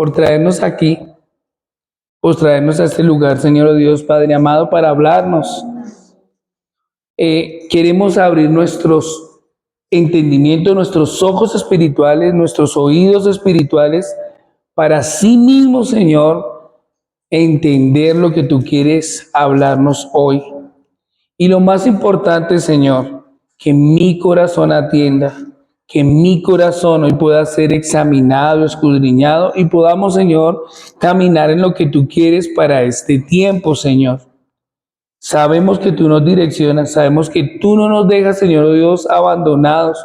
por traernos aquí, por traernos a este lugar, Señor Dios, Padre amado, para hablarnos. Queremos abrir nuestros entendimientos, nuestros ojos espirituales, nuestros oídos espirituales, para sí mismo, Señor, entender lo que tú quieres hablarnos hoy. Y lo más importante, Señor, que mi corazón atienda, que mi corazón hoy pueda ser examinado, escudriñado y podamos, Señor, caminar en lo que tú quieres para este tiempo, Señor. Sabemos que tú nos direccionas, sabemos que tú no nos dejas, Señor Dios, abandonados.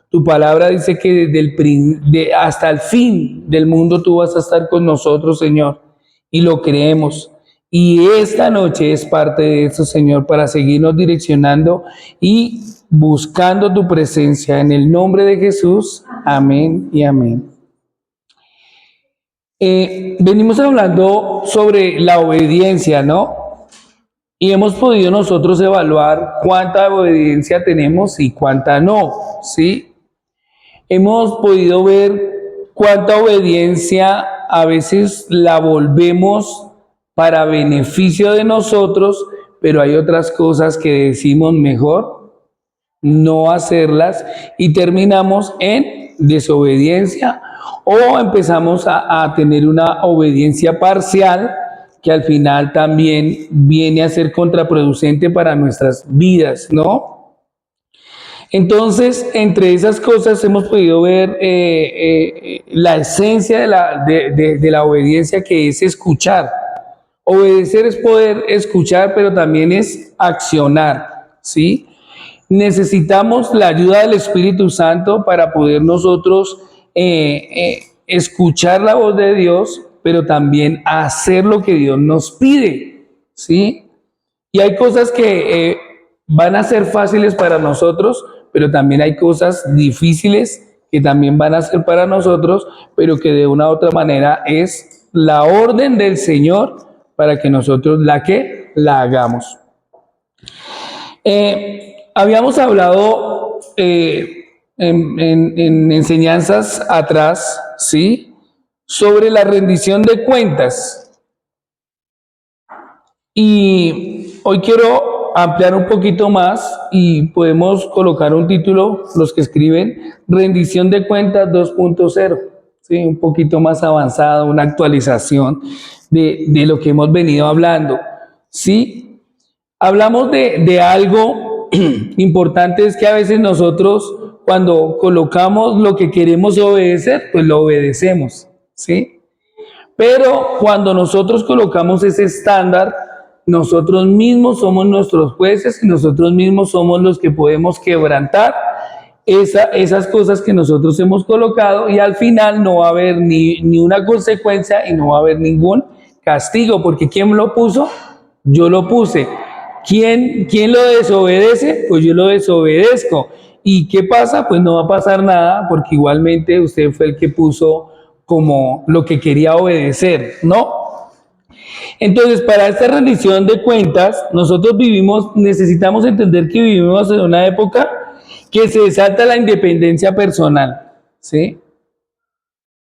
Tu palabra dice que hasta el fin del mundo tú vas a estar con nosotros, Señor, y lo creemos. Y esta noche es parte de eso, Señor, para seguirnos direccionando y buscando tu presencia. En el nombre de Jesús, amén y amén. Venimos hablando sobre la obediencia, ¿no? Y hemos podido nosotros evaluar cuánta obediencia tenemos y cuánta no, ¿sí? Hemos podido ver cuánta obediencia a veces la volvemos para beneficio de nosotros, pero hay otras cosas que decimos mejor no hacerlas y terminamos en desobediencia o empezamos a tener una obediencia parcial que al final también viene a ser contraproducente para nuestras vidas, ¿no? Entonces, entre esas cosas hemos podido ver la esencia de la obediencia, que es escuchar. Obedecer es poder escuchar, pero también es accionar, ¿sí? Necesitamos la ayuda del Espíritu Santo para poder nosotros escuchar la voz de Dios, pero también hacer lo que Dios nos pide, ¿sí? Y hay cosas que van a ser fáciles para nosotros, pero también hay cosas difíciles que también van a ser para nosotros, pero que de una u otra manera es la orden del Señor para que nosotros la hagamos. Habíamos hablado en enseñanzas atrás, ¿sí?, sobre la rendición de cuentas. Y hoy quiero ampliar un poquito más y podemos colocar un título, los que escriben, Rendición de Cuentas 2.0, ¿sí?, un poquito más avanzado, una actualización de lo que hemos venido hablando, ¿sí? Hablamos de algo importante, es que a veces nosotros cuando colocamos lo que queremos obedecer, pues lo obedecemos, ¿sí? Pero cuando nosotros colocamos ese estándar, nosotros mismos somos nuestros jueces y nosotros mismos somos los que podemos quebrantar esas cosas que nosotros hemos colocado, y al final no va a haber ni una consecuencia y no va a haber ningún castigo, porque ¿quién lo puso? Yo lo puse. ¿Quién lo desobedece? Pues yo lo desobedezco. ¿Y qué pasa? Pues no va a pasar nada, porque igualmente usted fue el que puso como lo que quería obedecer, ¿no? Entonces, para esta rendición de cuentas, nosotros necesitamos entender que vivimos en una época que se exalta la independencia personal, ¿sí?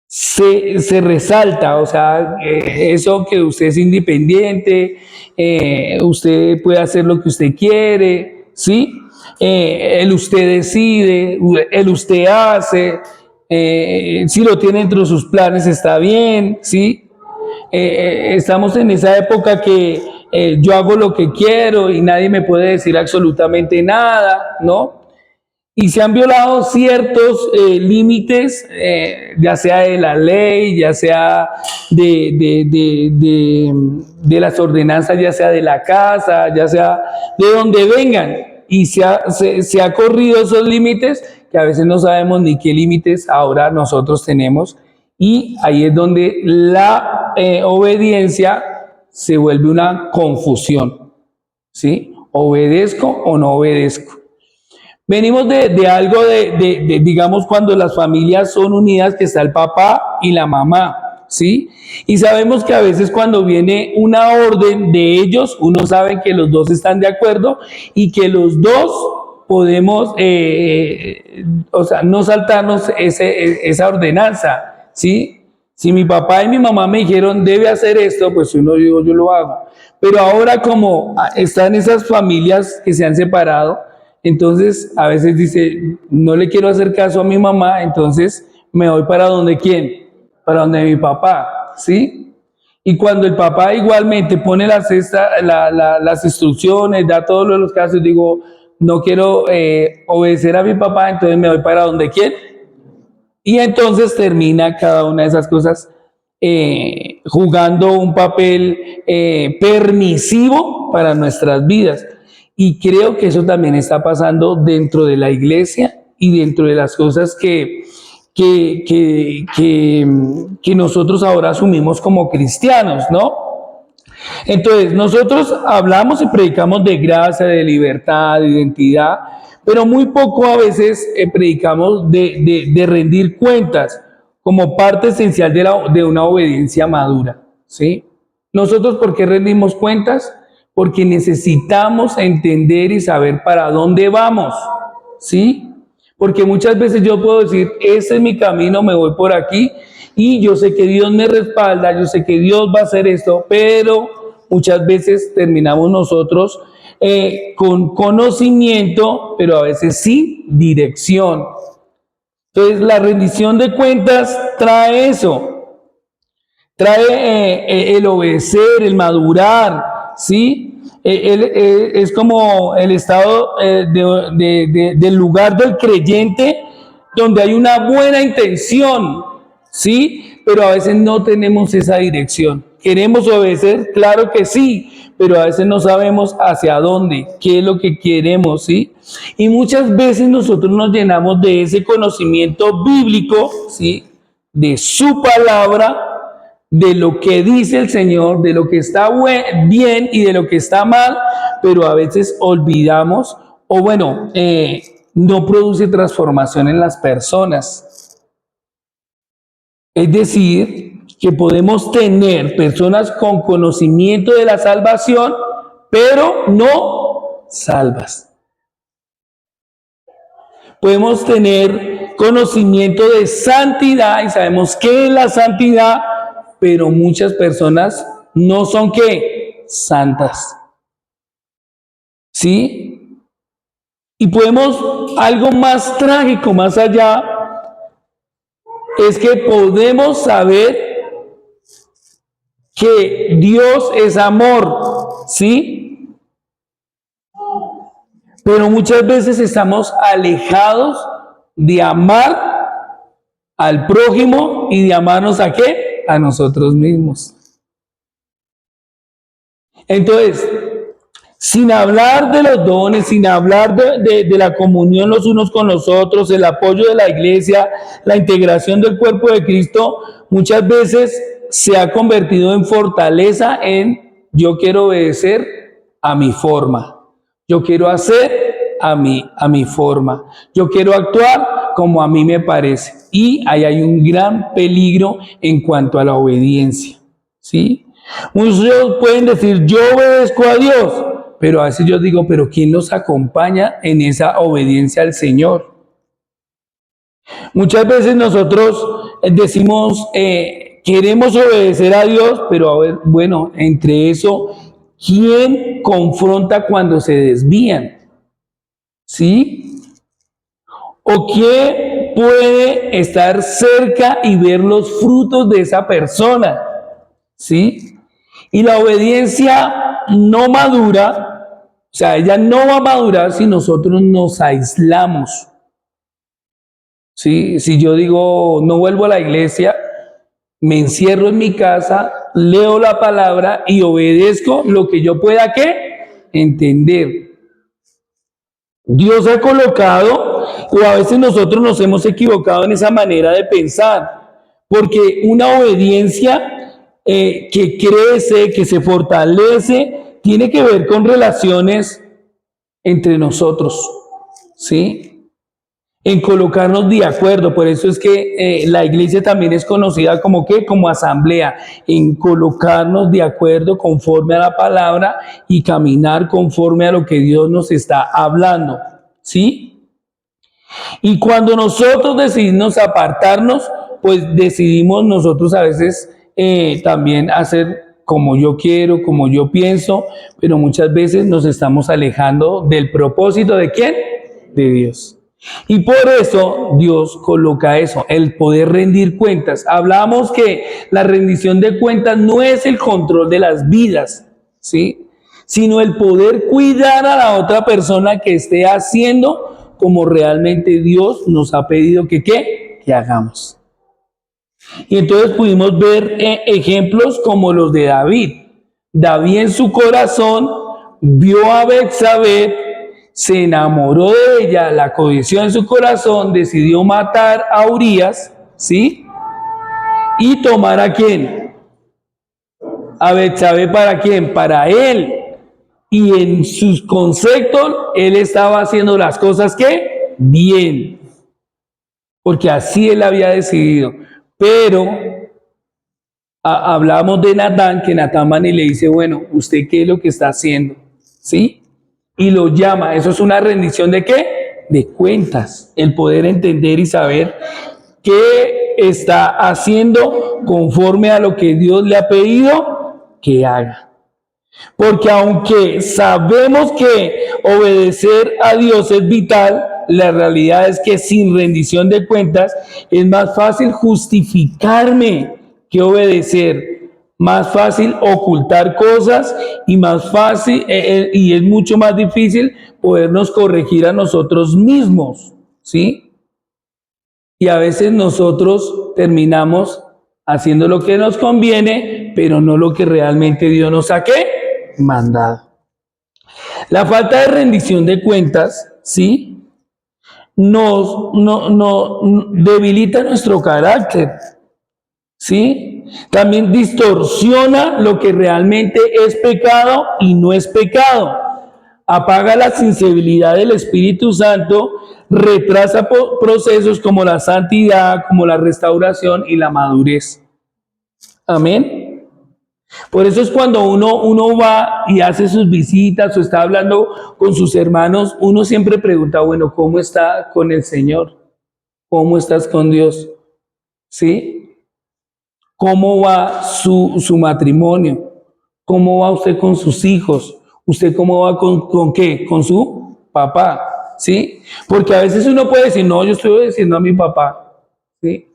Se resalta, o sea, eso que usted es independiente, usted puede hacer lo que usted quiere, ¿sí? El usted decide, el usted hace, si lo tiene dentro de sus planes está bien, ¿sí? Estamos en esa época que yo hago lo que quiero y nadie me puede decir absolutamente nada, ¿no? Y se han violado ciertos límites, ya sea de la ley, ya sea de las ordenanzas, ya sea de la casa, ya sea de donde vengan. Y se ha corrido esos límites que a veces no sabemos ni qué límites ahora nosotros tenemos. Y ahí es donde la obediencia se vuelve una confusión, ¿sí? ¿Obedezco o no obedezco? Venimos de algo digamos, cuando las familias son unidas, que está el papá y la mamá, ¿sí? Y sabemos que a veces cuando viene una orden de ellos, uno sabe que los dos están de acuerdo y que los dos podemos, o sea, no saltarnos esa ordenanza, ¿sí? Si mi papá y mi mamá me dijeron, debe hacer esto, pues uno digo, yo lo hago. Pero ahora como están esas familias que se han separado, entonces a veces dice, no le quiero hacer caso a mi mamá, entonces me voy para donde quién, para donde mi papá, ¿sí? Y cuando el papá igualmente pone las instrucciones, da todos los casos, digo, no quiero obedecer a mi papá, entonces me voy para donde quién. Y entonces termina cada una de esas cosas jugando un papel permisivo para nuestras vidas. Y creo que eso también está pasando dentro de la iglesia y dentro de las cosas que nosotros ahora asumimos como cristianos, ¿no? Entonces, nosotros hablamos y predicamos de gracia, de libertad, de identidad, pero muy poco a veces predicamos de rendir cuentas como parte esencial de una obediencia madura, ¿sí? Nosotros, ¿por qué rendimos cuentas? Porque necesitamos entender y saber para dónde vamos, ¿sí? Porque muchas veces yo puedo decir, ese es mi camino, me voy por aquí, y yo sé que Dios me respalda, yo sé que Dios va a hacer esto, pero muchas veces terminamos nosotros con conocimiento, pero a veces sin dirección. Entonces, la rendición de cuentas trae eso, trae el obedecer, el madurar, ¿sí? Es como el estado del lugar del creyente donde hay una buena intención, ¿sí? Pero a veces no tenemos esa dirección. ¿Queremos obedecer? Claro que sí, pero a veces no sabemos hacia dónde, qué es lo que queremos, ¿sí? Y muchas veces nosotros nos llenamos de ese conocimiento bíblico, ¿sí? De su palabra, de lo que dice el Señor, de lo que está bien y de lo que está mal, pero a veces olvidamos o bueno, no produce transformación en las personas. Es decir, que podemos tener personas con conocimiento de la salvación, pero no salvas. Podemos tener conocimiento de santidad y sabemos qué es la santidad, pero muchas personas no son ¿qué? Santas. ¿Sí? Y podemos, algo más trágico, más allá, es que podemos saber que Dios es amor, ¿sí? Pero muchas veces estamos alejados de amar al prójimo y de amarnos ¿a qué? A nosotros mismos. Entonces, sin hablar de los dones, sin hablar de la comunión los unos con los otros, el apoyo de la iglesia, la integración del cuerpo de Cristo, muchas veces se ha convertido en fortaleza en yo quiero obedecer a mi forma, yo quiero hacer a mi forma, yo quiero actuar como a mí me parece. Y ahí hay un gran peligro en cuanto a la obediencia, ¿sí? Muchos pueden decir, yo obedezco a Dios, pero a veces yo digo, pero ¿quién nos acompaña en esa obediencia al Señor? Muchas veces nosotros decimos, queremos obedecer a Dios, pero a ver, bueno, entre eso, ¿quién confronta cuando se desvían? ¿Sí? ¿O quién puede estar cerca y ver los frutos de esa persona? ¿Sí? Y la obediencia no madura, o sea, ella no va a madurar si nosotros nos aislamos. ¿Sí? Si yo digo, no vuelvo a la iglesia, me encierro en mi casa, leo la palabra y obedezco lo que yo pueda, ¿qué? Entender. Dios ha colocado, o a veces nosotros nos hemos equivocado en esa manera de pensar, porque una obediencia que crece, que se fortalece, tiene que ver con relaciones entre nosotros, ¿sí? En colocarnos de acuerdo. Por eso es que la iglesia también es conocida como ¿qué? Como asamblea, en colocarnos de acuerdo conforme a la palabra y caminar conforme a lo que Dios nos está hablando, ¿sí? Y cuando nosotros decidimos apartarnos, pues decidimos nosotros a veces también hacer como yo quiero, como yo pienso, pero muchas veces nos estamos alejando del propósito ¿de quién? De Dios. Y por eso Dios coloca eso, el poder rendir cuentas. Hablamos que la rendición de cuentas no es el control de las vidas, ¿sí? Sino el poder cuidar a la otra persona que esté haciendo como realmente Dios nos ha pedido que hagamos. Y entonces pudimos ver ejemplos como los de David. David en su corazón vio a Betsabé, se enamoró de ella, la codició en su corazón, decidió matar a Urías, ¿sí? Y tomar ¿a quién? A Betsabé, ¿para quién? Para él. Y en sus conceptos, él estaba haciendo las cosas ¿qué? Bien. Porque así él había decidido. Pero hablamos de Natán, que Natán van y le dice, bueno, ¿usted qué es lo que está haciendo? ¿Sí? Y lo llama. ¿Eso es una rendición de qué? De cuentas. El poder entender y saber qué está haciendo conforme a lo que Dios le ha pedido que haga. Porque aunque sabemos que obedecer a Dios es vital, la realidad es que sin rendición de cuentas es más fácil justificarme que obedecer, más fácil ocultar cosas y más fácil y es mucho más difícil podernos corregir a nosotros mismos, ¿sí? Y a veces nosotros terminamos haciendo lo que nos conviene, pero no lo que realmente Dios nos ha mandado. La falta de rendición de cuentas, ¿sí? Nos debilita nuestro carácter, ¿sí? También distorsiona lo que realmente es pecado y no es pecado. Apaga la sensibilidad del Espíritu Santo, retrasa procesos como la santidad, como la restauración y la madurez. Amén. Por eso es cuando uno va y hace sus visitas o está hablando con sus hermanos, uno siempre pregunta, bueno, ¿cómo está con el Señor? ¿Cómo estás con Dios? ¿Sí? ¿Cómo va su matrimonio? ¿Cómo va usted con sus hijos? ¿Usted cómo va con qué? Con su papá, ¿sí? Porque a veces uno puede decir, no, yo estoy obedeciendo a mi papá, ¿sí?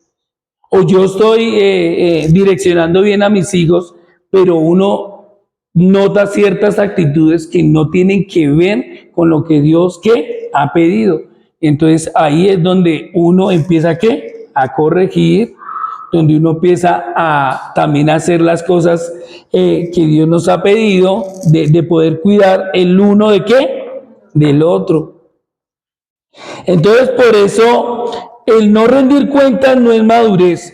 O yo estoy direccionando bien a mis hijos, pero uno nota ciertas actitudes que no tienen que ver con lo que Dios ¿qué? Ha pedido. Entonces ahí es donde uno empieza ¿qué? A corregir, donde uno empieza a también hacer las cosas que Dios nos ha pedido, de poder cuidar el uno de qué? Del otro. Entonces por eso el no rendir cuentas no es madurez.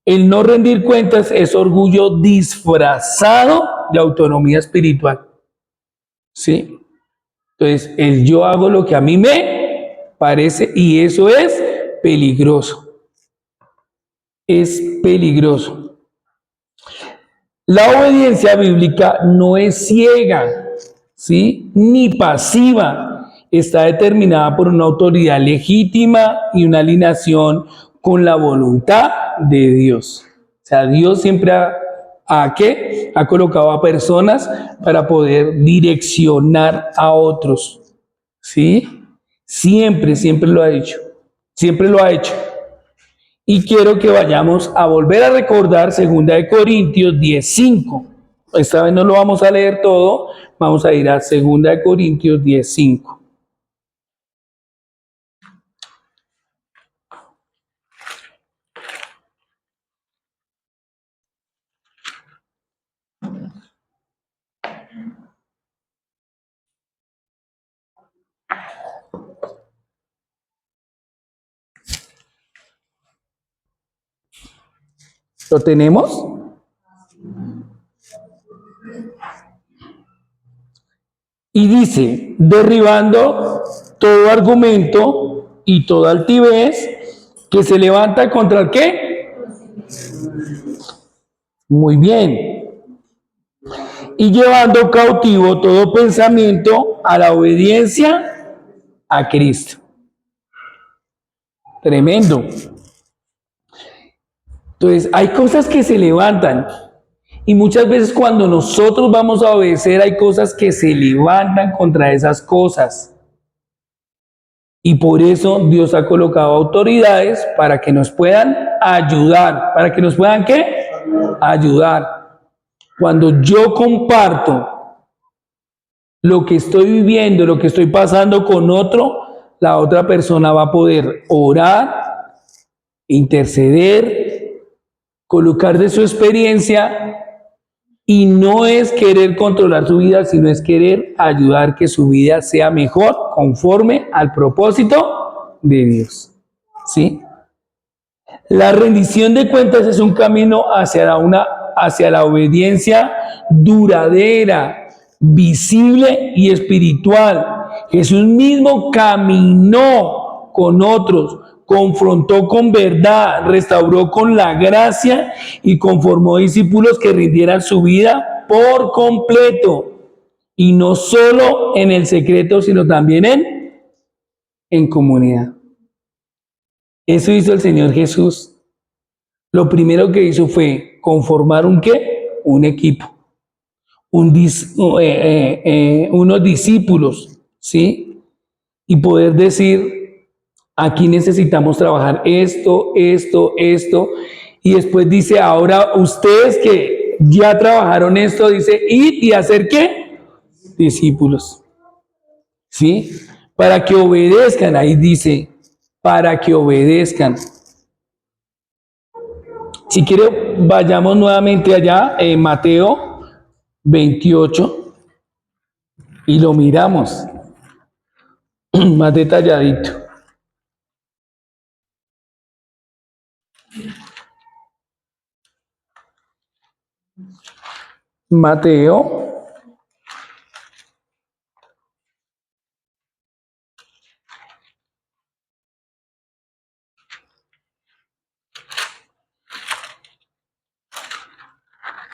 El no rendir cuentas es orgullo disfrazado de autonomía espiritual. ¿Sí? Entonces, el yo hago lo que a mí me parece y eso es peligroso. Es peligroso. La obediencia bíblica no es ciega, ¿sí? Ni pasiva. Está determinada por una autoridad legítima y una alineación con la voluntad de Dios. O sea, Dios siempre ha colocado a personas para poder direccionar a otros. ¿Sí? Siempre lo ha hecho. Siempre lo ha hecho. Y quiero que vayamos a volver a recordar 2 Corintios 10:5. Esta vez no lo vamos a leer todo, vamos a ir a 2 Corintios 10:5. ¿Lo tenemos? Y dice, derribando todo argumento y toda altivez que se levanta contra el ¿qué? Muy bien. Y llevando cautivo todo pensamiento a la obediencia a Cristo. Tremendo. Entonces, hay cosas que se levantan. Y muchas veces cuando nosotros vamos a obedecer, hay cosas que se levantan contra esas cosas. Y por eso Dios ha colocado autoridades para que nos puedan ayudar. ¿Para que nos puedan qué? Ayudar. Cuando yo comparto lo que estoy viviendo, lo que estoy pasando con otro, la otra persona va a poder orar, interceder, colocar de su experiencia, y no es querer controlar su vida, sino es querer ayudar que su vida sea mejor conforme al propósito de Dios. ¿Sí? La rendición de cuentas es un camino hacia la obediencia duradera, visible y espiritual. Jesús mismo caminó con otros, confrontó con verdad, restauró con la gracia y conformó discípulos que rindieran su vida por completo. Y no solo en el secreto, sino también en comunidad. Eso hizo el Señor Jesús. Lo primero que hizo fue conformar un ¿qué? Un equipo. Unos discípulos, ¿sí? Y poder decir, aquí necesitamos trabajar esto, y después dice, ahora ustedes que ya trabajaron esto, dice, ir y hacer ¿qué? Discípulos, ¿sí? Para que obedezcan, ahí dice, para que obedezcan. Si quiere, vayamos nuevamente allá, en Mateo 28, y lo miramos más detalladito. Mateo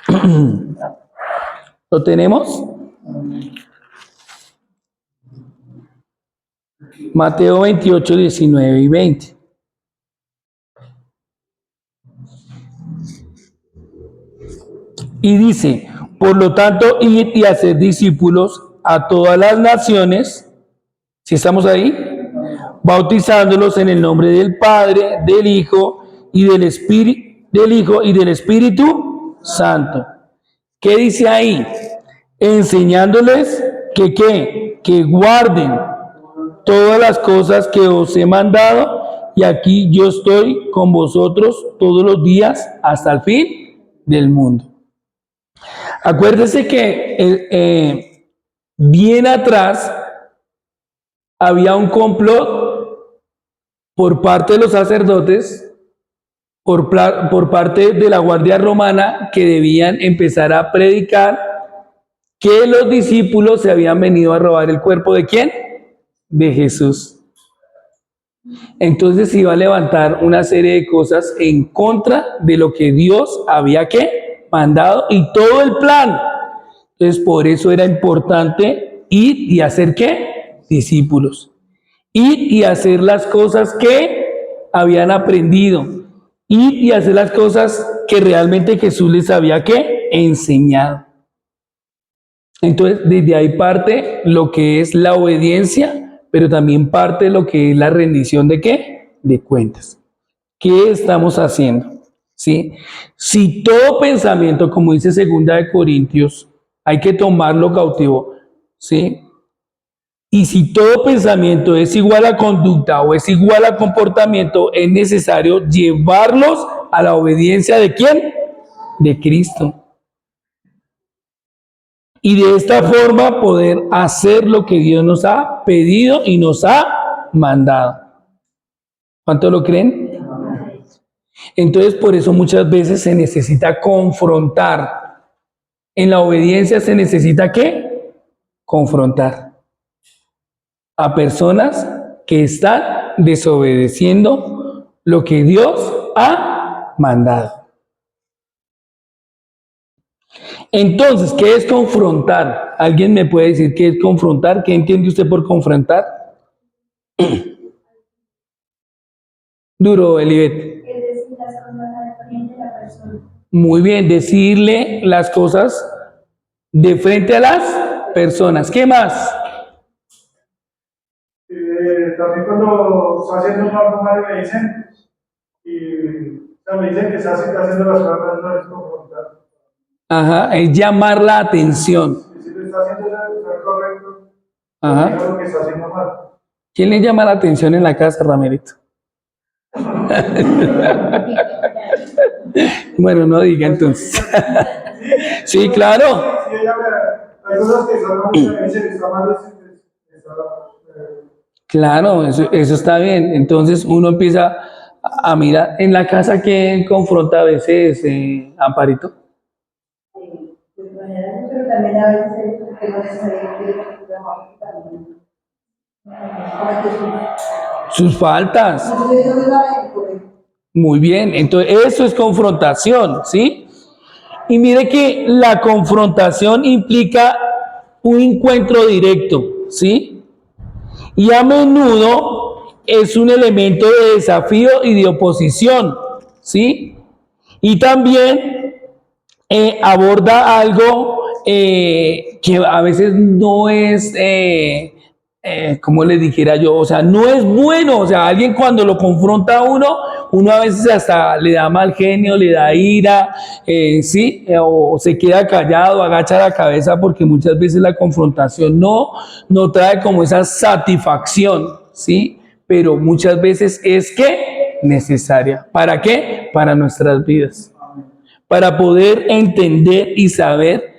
28. ¿Lo tenemos? Mateo 28, 19 y 20. Y dice, por lo tanto, id y hacer discípulos a todas las naciones, si estamos ahí, bautizándolos en el nombre del Padre, del Hijo y del Espíritu Santo. ¿Qué dice ahí? Enseñándoles que guarden todas las cosas que os he mandado, y aquí yo estoy con vosotros todos los días hasta el fin del mundo. Acuérdese que bien atrás había un complot por parte de los sacerdotes, por parte de la Guardia Romana, que debían empezar a predicar que los discípulos se habían venido a robar el cuerpo ¿de quién? De Jesús. Entonces iba a levantar una serie de cosas en contra de lo que Dios había mandado y todo el plan. Entonces por eso era importante ir y hacer ¿qué? Discípulos. Ir y hacer las cosas que habían aprendido. Ir y hacer las cosas que realmente Jesús les había enseñado. Entonces, desde ahí parte lo que es la obediencia, pero también parte lo que es la rendición de ¿qué? De cuentas. ¿Qué estamos haciendo? ¿Sí? Si todo pensamiento, como dice 2 Corintios, hay que tomarlo cautivo, ¿sí? Y si todo pensamiento es igual a conducta o es igual a comportamiento, es necesario llevarlos a la obediencia ¿de quién? De Cristo. Y de esta forma poder hacer lo que Dios nos ha pedido y nos ha mandado. ¿Cuánto lo creen? Entonces, por eso muchas veces se necesita confrontar. En la obediencia se necesita ¿qué? Confrontar a personas que están desobedeciendo lo que Dios ha mandado. Entonces, ¿qué es confrontar? ¿Alguien me puede decir qué es confrontar? ¿Qué entiende usted por confrontar? Duro, Elibet. Es decir, las cosas al frente, Muy bien, decirle las cosas de frente a las personas. ¿Qué más? También cuando está haciendo algo mal y me dicen, o sea, me dicen que está haciendo las cosas, no es confrontar. Ajá, es llamar la atención. Si lo está haciendo está correcto, Ajá. diga lo que está haciendo mal. ¿Quién le llama la atención en la casa, Ramerito? Bueno, no diga entonces. Sí, claro. Sí, ella hay cosas que están mal y me dicen que está mal, Claro, eso está bien. Entonces uno empieza a mirar en la casa que confronta a veces, Amparito. Pues manera, pero también a veces el que no necesariamente también Sus faltas. Muy bien, entonces eso es confrontación, ¿sí? Y mire que la confrontación implica un encuentro directo, ¿sí? Y a menudo es un elemento de desafío y de oposición, ¿sí? Y también aborda algo que a veces no es, como les dijera yo, o sea, no es bueno, o sea, alguien cuando lo confronta a uno a veces hasta le da mal genio, le da ira, sí, o se queda callado, agacha la cabeza porque muchas veces la confrontación no trae como esa satisfacción, sí, pero muchas veces es que necesaria. ¿Para qué? Para nuestras vidas. Para poder entender y saber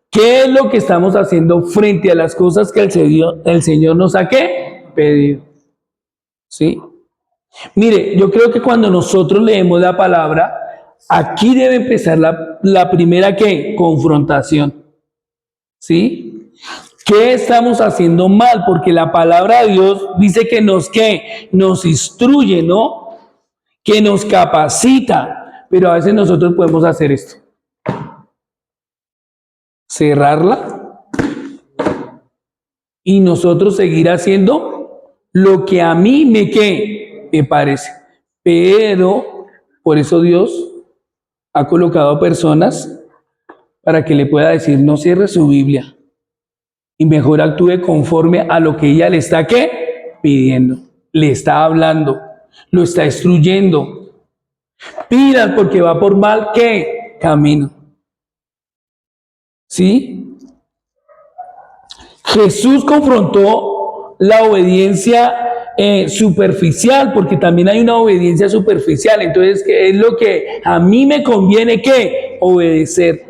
qué es lo que estamos haciendo frente a las cosas que el Señor nos ha pedido. ¿Sí? Mire, yo creo que cuando nosotros leemos la palabra, aquí debe empezar la primera ¿qué? Confrontación. ¿Sí? ¿Qué estamos haciendo mal? Porque la palabra de Dios dice que nos instruye, ¿no? Que nos capacita. Pero a veces nosotros podemos hacer esto. Cerrarla y nosotros seguir haciendo lo que a mí me parece. Pero por eso Dios ha colocado personas para que le pueda decir, no cierre su Biblia y mejor actúe conforme a lo que ella le está pidiendo, le está hablando, lo está instruyendo. Pidas porque va por mal camino. ¿Sí? Jesús confrontó la obediencia superficial, porque también hay una obediencia superficial. Entonces, ¿qué es lo que a mí me conviene obedecer?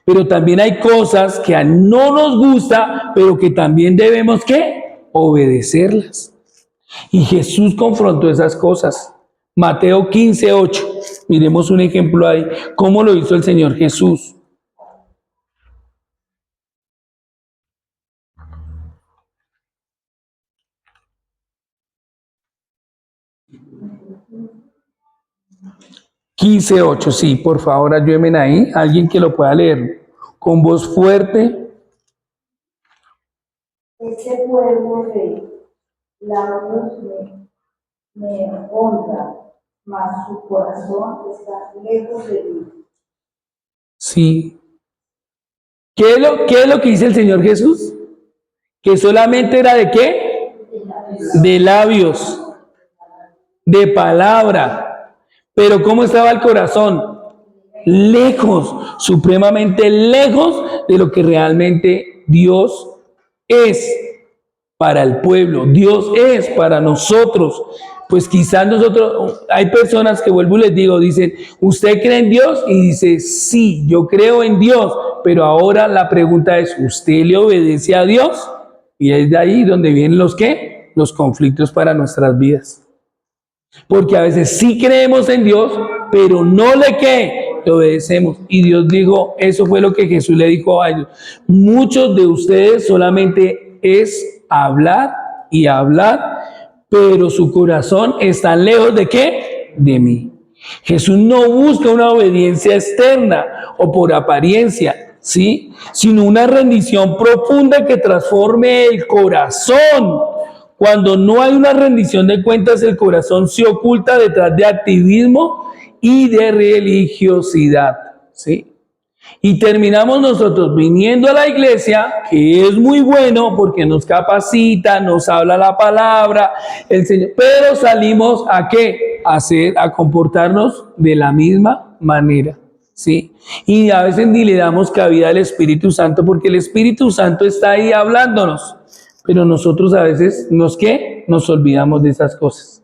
Pero también hay cosas que no nos gusta, pero que también debemos obedecerlas. Y Jesús confrontó esas cosas. Mateo 15:8. Miremos un ejemplo ahí. ¿Cómo lo hizo el Señor Jesús? (15:8), sí, por favor, ayúdenme ahí. Alguien que lo pueda leer con voz fuerte. Este pueblo de labios me honra, mas su corazón está lejos de mí. Sí. ¿Qué es lo que dice el Señor Jesús? Que solamente era de qué? De labios, de palabra. Pero ¿cómo estaba el corazón? Lejos, supremamente lejos de lo que realmente Dios es para el pueblo. Dios es para nosotros. Pues quizás nosotros, hay personas que vuelvo y les digo, dicen, ¿usted cree en Dios? Y dice, sí, yo creo en Dios. Pero ahora la pregunta es, ¿usted le obedece a Dios? Y es de ahí donde vienen los conflictos para nuestras vidas. Porque a veces sí creemos en Dios, pero no le obedecemos. Y Dios dijo, eso fue lo que Jesús le dijo a ellos. Muchos de ustedes solamente es hablar y hablar, pero su corazón está lejos de ¿qué? De mí. Jesús no busca una obediencia externa o por apariencia, ¿sí? Sino una rendición profunda que transforme el corazón. Cuando no hay una rendición de cuentas, el corazón se oculta detrás de activismo y de religiosidad, ¿sí? Y terminamos nosotros viniendo a la iglesia, que es muy bueno porque nos capacita, nos habla la palabra, el Señor, pero salimos ¿a qué? A comportarnos de la misma manera, ¿sí? Y a veces ni le damos cabida al Espíritu Santo porque el Espíritu Santo está ahí hablándonos, pero nosotros a veces nos olvidamos de esas cosas.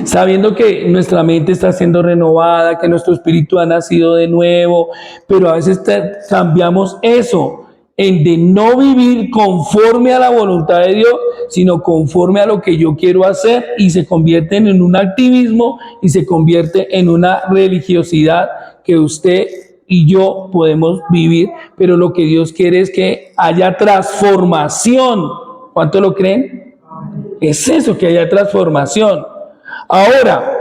Sabiendo que nuestra mente está siendo renovada, que nuestro espíritu ha nacido de nuevo, pero a veces cambiamos eso en de no vivir conforme a la voluntad de Dios, sino conforme a lo que yo quiero hacer y se convierten en un activismo y se convierte en una religiosidad que usted y yo podemos vivir, pero lo que Dios quiere es que haya transformación. ¿Cuánto lo creen? Es eso, que haya transformación. Ahora,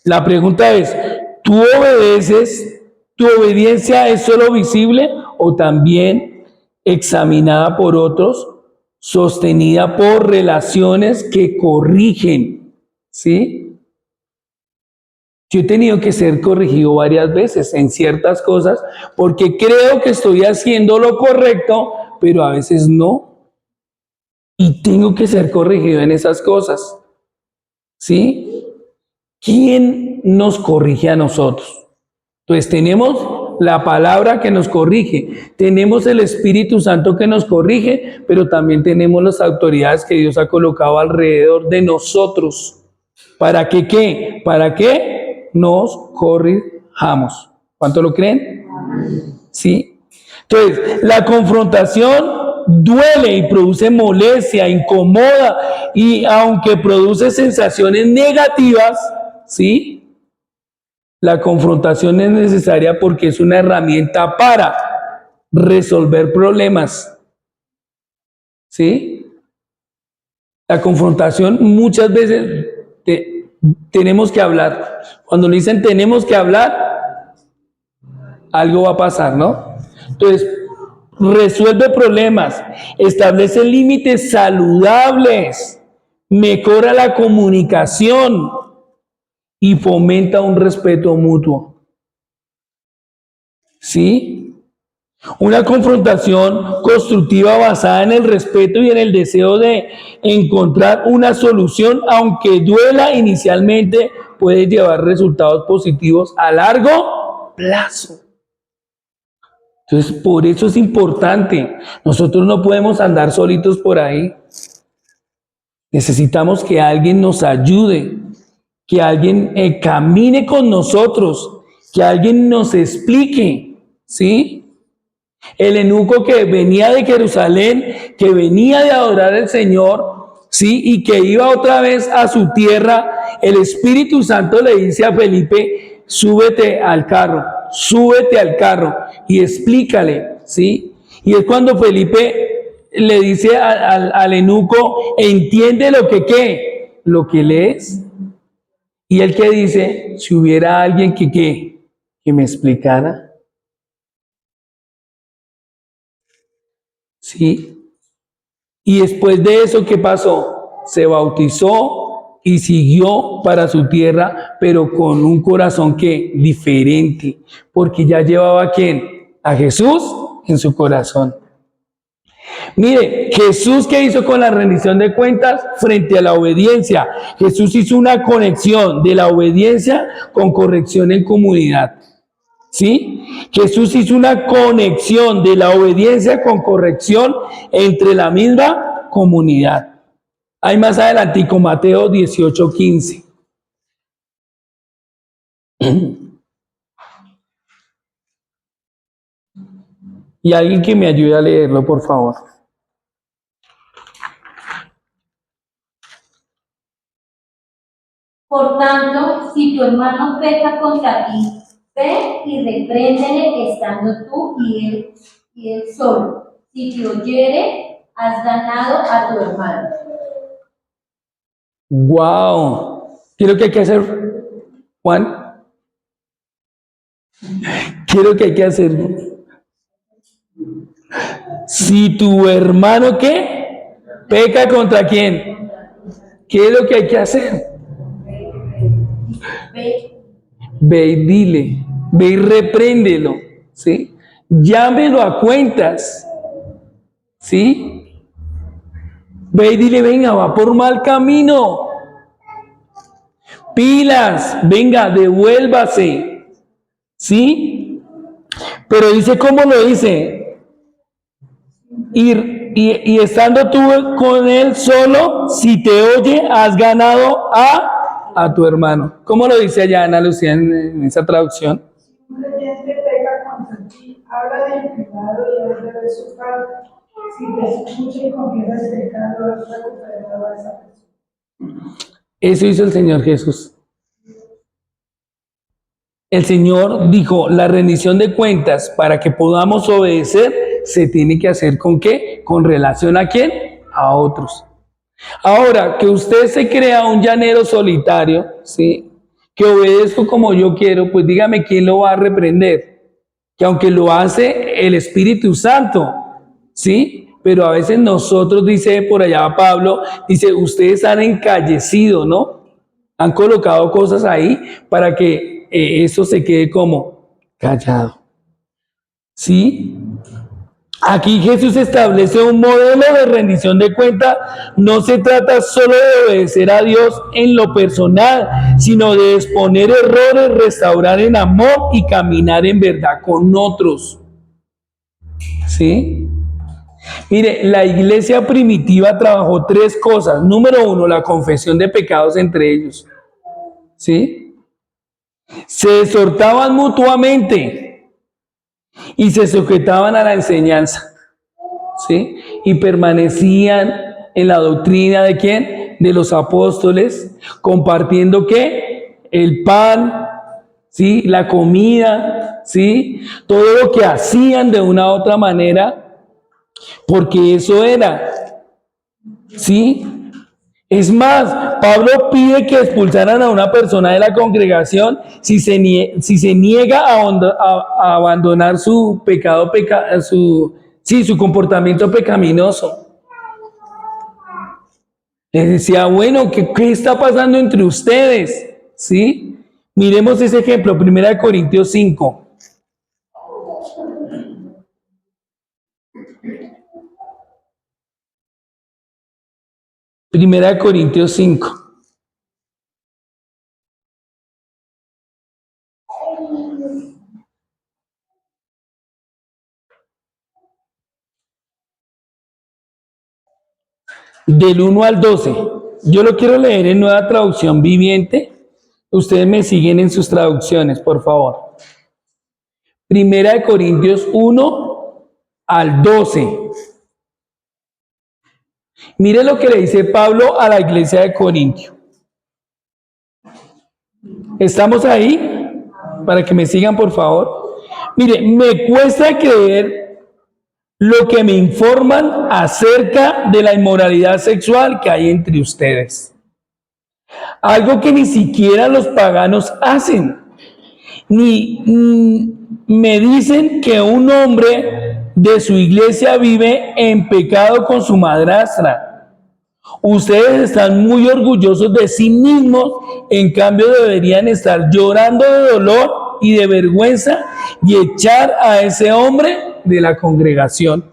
la pregunta es, ¿tú obedeces? ¿Tu obediencia es solo visible o también examinada por otros, sostenida por relaciones que corrigen? ¿Sí? Yo he tenido que ser corregido varias veces en ciertas cosas porque creo que estoy haciendo lo correcto, pero a veces no. Y tengo que ser corregido en esas cosas. ¿Sí? ¿Quién nos corrige a nosotros? Entonces tenemos la palabra que nos corrige, tenemos el Espíritu Santo que nos corrige, pero también tenemos las autoridades que Dios ha colocado alrededor de nosotros. ¿Para que qué? Para que nos corrijamos. ¿Cuánto lo creen? ¿Sí? Entonces, la confrontación duele y produce molestia, incomoda, y aunque produce sensaciones negativas, ¿sí? La confrontación es necesaria porque es una herramienta para resolver problemas, ¿sí? La confrontación muchas veces tenemos que hablar. Cuando le dicen tenemos que hablar, algo va a pasar, ¿no? Entonces, resuelve problemas, establece límites saludables, mejora la comunicación y fomenta un respeto mutuo. ¿Sí? Una confrontación constructiva basada en el respeto y en el deseo de encontrar una solución, aunque duela inicialmente, puede llevar resultados positivos a largo plazo. Entonces, por eso es importante. Nosotros no podemos andar solitos por ahí. Necesitamos que alguien nos ayude, que alguien camine con nosotros, que alguien nos explique, ¿sí? El eunuco que venía de Jerusalén, que venía de adorar al Señor, ¿sí? Y que iba otra vez a su tierra, el Espíritu Santo le dice a Felipe, súbete al carro y explícale, ¿sí? Y es cuando Felipe le dice al eunuco, entiende lo que ¿qué? Lo que lees. Y él que dice, si hubiera alguien que me explicara. ¿Sí? Y después de eso, ¿qué pasó? Se bautizó y siguió para su tierra, pero con un corazón que diferente, porque ya llevaba ¿a quién? A Jesús en su corazón. Mire, Jesús, ¿qué hizo con la rendición de cuentas frente a la obediencia? Jesús hizo una conexión de la obediencia con corrección en comunidad. ¿Sí? Jesús hizo una conexión de la obediencia con corrección entre la misma comunidad. Hay más adelantico, Mateo 18:15. Y alguien que me ayude a leerlo, por favor. Por tanto, si tu hermano peca contra ti, ve y repréndele estando tú y él solo. Si te oyere, has ganado a tu hermano. ¡Wow! ¿Qué es lo que hay que hacer, Juan? ¿Qué es lo que hay que hacer? Si tu hermano, ¿qué? Peca contra quién. ¿Qué es lo que hay que hacer? Ve. ve y dile, ve y repréndelo, ¿sí? Llámelo a cuentas, ¿sí? Ve y dile, venga, va por mal camino. Pilas, venga, devuélvase, ¿sí? Pero dice, ¿cómo lo dice? Y estando tú con él solo, si te oye, has ganado a tu hermano. ¿Cómo lo dice allá Ana Lucía en esa traducción? Un creyente peca contra ti, habla de privado y has de ver su falta. Si te escucha y confiesa el pecado, has recuperado a esa persona. Eso hizo el Señor Jesús. El Señor dijo, la rendición de cuentas para que podamos obedecer se tiene que hacer ¿con qué? ¿Con relación a quién? A otros. Ahora, que usted se crea un llanero solitario, ¿sí? Que obedezco como yo quiero, pues dígame quién lo va a reprender. Que aunque lo hace el Espíritu Santo, ¿sí? Pero a veces nosotros, dice por allá Pablo, dice, ustedes han encallecido, ¿no? Han colocado cosas ahí para que eso se quede como callado. ¿Sí? Aquí Jesús establece un modelo de rendición de cuenta. No se trata solo de obedecer a Dios en lo personal, sino de exponer errores, restaurar en amor y caminar en verdad con otros. ¿Sí? Mire, la iglesia primitiva trabajó 3 cosas. Número 1, la confesión de pecados entre ellos. ¿Sí? Se exhortaban mutuamente y se sujetaban a la enseñanza, ¿sí? Y permanecían en la doctrina de ¿quién? De los apóstoles, compartiendo ¿qué? El pan, ¿sí? La comida, ¿sí? Todo lo que hacían de una u otra manera, porque eso era, ¿sí? Es más, Pablo pide que expulsaran a una persona de la congregación si se niega a abandonar su pecado, su comportamiento pecaminoso. Les decía, bueno, ¿qué está pasando entre ustedes? ¿Sí? Miremos ese ejemplo, 1 Corintios 5. Primera de Corintios 5. Del 1 al 12. Yo lo quiero leer en Nueva Traducción Viviente. Ustedes me siguen en sus traducciones, por favor. Primera de Corintios 1 al 12. Mire lo que le dice Pablo a la iglesia de Corintio. ¿Estamos ahí? Para que me sigan, por favor. Mire, me cuesta creer lo que me informan acerca de la inmoralidad sexual que hay entre ustedes. Algo que ni siquiera los paganos hacen. Me dicen que un hombre de su iglesia vive en pecado con su madrastra. Ustedes están muy orgullosos de sí mismos, en cambio deberían estar llorando de dolor y de vergüenza y echar a ese hombre de la congregación.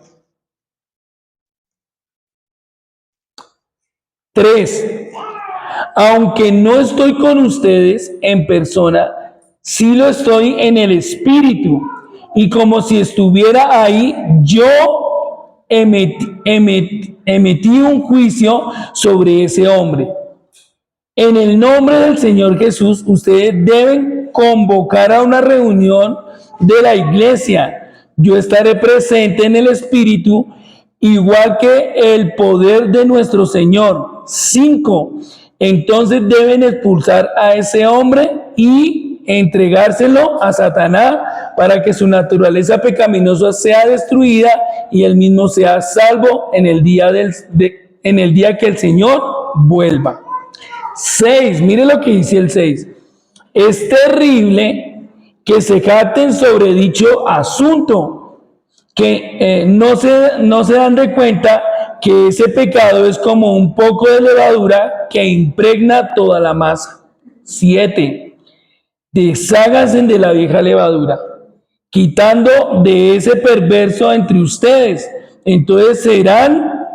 3. Aunque no estoy con ustedes en persona, sí lo estoy en el espíritu, y como si estuviera ahí, yo emití un juicio sobre ese hombre. En el nombre del Señor Jesús, ustedes deben convocar a una reunión de la iglesia. Yo estaré presente en el espíritu, igual que el poder de nuestro Señor. 5. Entonces deben expulsar a ese hombre y entregárselo a Satanás para que su naturaleza pecaminosa sea destruida y él mismo sea salvo en el día que el Señor vuelva. 6. Mire lo que dice el 6. Es terrible que se jacten sobre dicho asunto, que no se dan de cuenta que ese pecado es como un poco de levadura que impregna toda la masa. 7. Desháganse de la vieja levadura, quitando de ese perverso entre ustedes. Entonces serán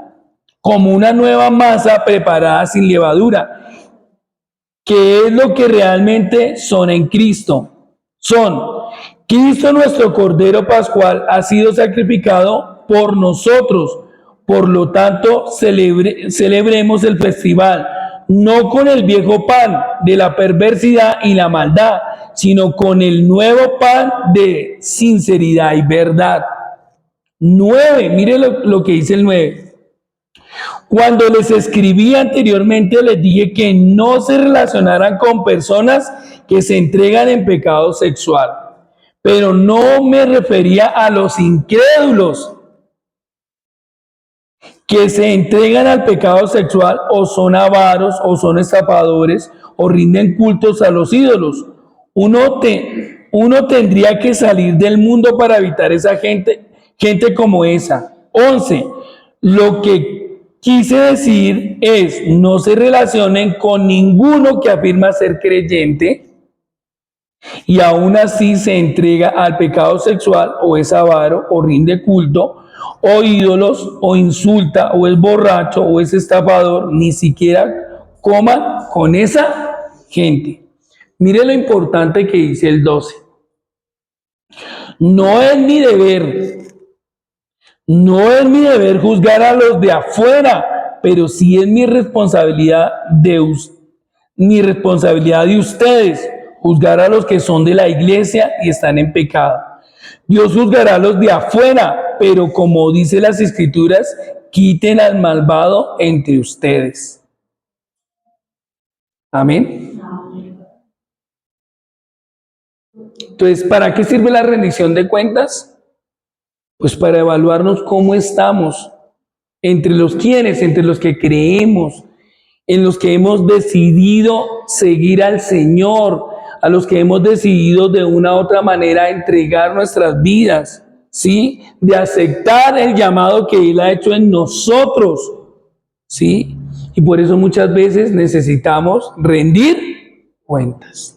como una nueva masa preparada sin levadura, que es lo que realmente son en Cristo. Son Cristo, nuestro Cordero Pascual, ha sido sacrificado por nosotros. Por lo tanto, celebremos el festival, no con el viejo pan de la perversidad y la maldad, sino con el nuevo pan de sinceridad y verdad. 9, mire lo que dice el 9. Cuando les escribí anteriormente, les dije que no se relacionaran con personas que se entregan en pecado sexual. Pero no me refería a los incrédulos que se entregan al pecado sexual o son avaros o son estafadores o rinden cultos a los ídolos. Uno tendría que salir del mundo para evitar esa gente como esa. 11. Lo que quise decir es, no se relacionen con ninguno que afirma ser creyente y aún así se entrega al pecado sexual o es avaro o rinde culto o ídolos o insulta o es borracho o es estafador. Ni siquiera coman con esa gente. Mire lo importante que dice el 12. No es mi deber juzgar a los de afuera, pero sí es mi responsabilidad de ustedes juzgar a los que son de la iglesia y están en pecado. Dios juzgará a los de afuera, pero como dice las Escrituras, quiten al malvado entre ustedes. Amén. Entonces, ¿para qué sirve la rendición de cuentas? Pues para evaluarnos cómo estamos, entre los que creemos, en los que hemos decidido seguir al Señor, a los que hemos decidido de una u otra manera entregar nuestras vidas, ¿sí? De aceptar el llamado que Él ha hecho en nosotros, ¿sí? Y por eso muchas veces necesitamos rendir cuentas.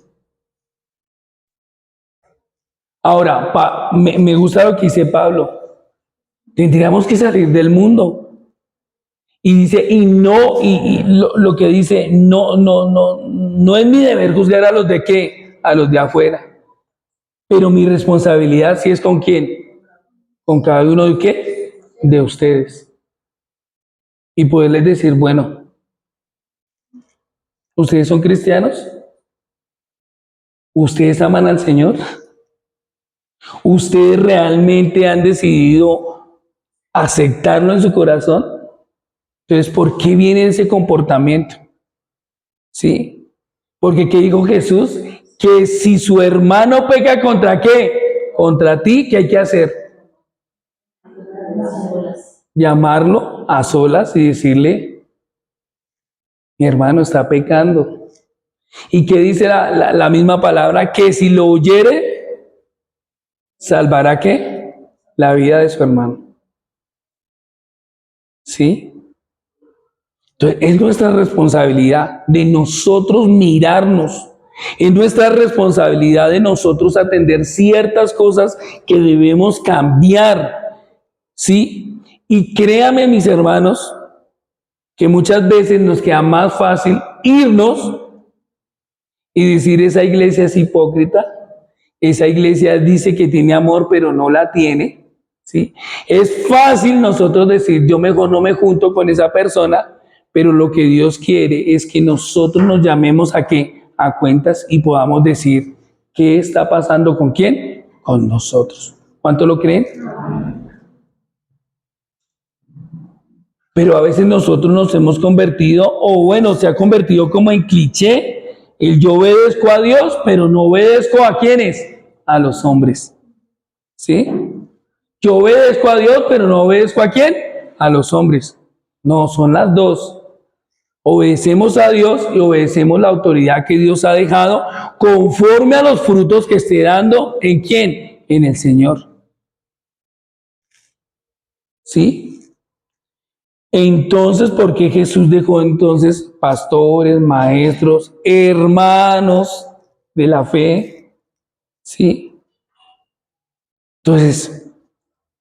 Ahora, me gusta lo que dice Pablo. Tendríamos que salir del mundo. Y dice, lo que dice, no es mi deber juzgar a los de qué, a los de afuera. Pero mi responsabilidad sí es con quién, con cada uno de qué, de ustedes. Y poderles decir, bueno, ¿ustedes son cristianos? ¿Ustedes aman al Señor? ¿Ustedes realmente han decidido aceptarlo en su corazón? Entonces, ¿por qué viene ese comportamiento? ¿Sí? Porque ¿qué dijo Jesús? Que si su hermano peca contra qué, contra ti, ¿qué hay que hacer? Llamarlo a solas y decirle, mi hermano está pecando. ¿Y qué dice la misma palabra? Que si lo oyere, salvará ¿qué? La vida de su hermano. ¿Sí? Entonces, es nuestra responsabilidad de nosotros mirarnos. Es nuestra responsabilidad de nosotros atender ciertas cosas que debemos cambiar. ¿Sí? Y créame, mis hermanos, que muchas veces nos queda más fácil irnos y decir, esa iglesia es hipócrita, esa iglesia dice que tiene amor, pero no la tiene. ¿Sí? Es fácil nosotros decir, yo mejor no me junto con esa persona, pero lo que Dios quiere es que nosotros nos llamemos a qué, a cuentas y podamos decir, ¿qué está pasando con quién? Con nosotros. ¿Cuánto lo creen? Pero a veces nosotros nos hemos convertido, o bueno, se ha convertido como en cliché, el yo obedezco a Dios, pero no obedezco a ¿quiénes? A los hombres. ¿Sí? Yo obedezco a Dios, pero no obedezco a ¿quién? A los hombres. No, son las dos. Obedecemos a Dios y obedecemos la autoridad que Dios ha dejado conforme a los frutos que esté dando ¿en quién? En el Señor. ¿Sí? Entonces, ¿por qué Jesús dejó entonces pastores, maestros, hermanos de la fe, ¿sí? Entonces,